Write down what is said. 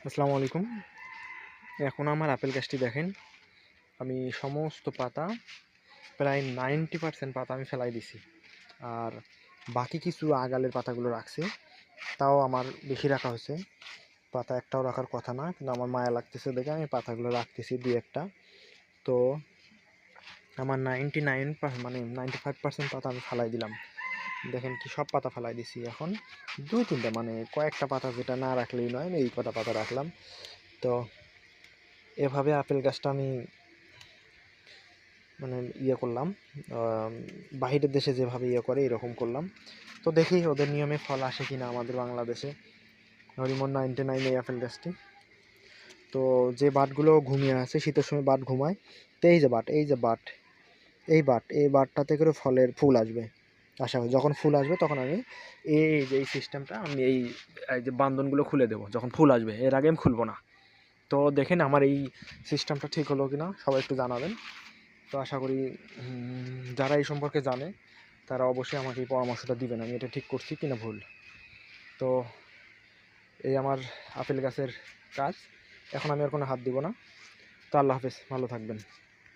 আসসালামু আলাইকুম। এখন আমার আপেল গাছটি দেখেন, আমি সমস্ত পাতা প্রায় 90% পাতা আমি ফেলাই দিছি। আর বাকি কিছু আগালের পাতাগুলো রাখছি, তাও আমার বেশি রাখা হয়েছে। পাতা একটাও রাখার কথা না, কিন্তু আমার মায়া লাগতেছে দেখে আমি পাতাগুলো রাখতেছি দুই একটা। তো আমার 95% পাতা আমি ফালাই দিলাম। দেখেন কি সব পাতা ফালাই দিছি। এখন দুই তিনটা কয়েকটা পাতা যেটা না রাখলেই নয়, আমি এই কটা পাতা রাখলাম। তো এভাবে আপেল গাছটা আমি করলাম, বাহিরের দেশে যেভাবে করে এরকম করলাম। তো দেখি ওদের নিয়মে ফল আসে কিনা আমাদের বাংলাদেশে। হরিমন 99 এই আপেল গাছটি। তো যে বাটগুলো ঘুমিয়ে আছে, শীতের সময় বাট ঘুমায়, তো এই বাটটাতে করে ফলের ফুল আসবে। আশা করি যখন ফুল আসবে তখন আমি এই সিস্টেমটা আমি এই যে বান্ধনগুলো খুলে দেবো যখন ফুল আসবে, এর আগে আমি খুলবো না। তো দেখেন আমার এই সিস্টেমটা ঠিক হলো কিনা, সবাই একটু জানাবেন। তো আশা করি যারা এই সম্পর্কে জানে তারা অবশ্যই আমাকে এই পরামর্শটা দিবেন, আমি এটা ঠিক করছি কিনা ভুল। তো এই আমার আপেল গাছের কাজ। এখন আমি আর কোনো হাত দিব না। তো আল্লাহ হাফেজ, ভালো থাকবেন।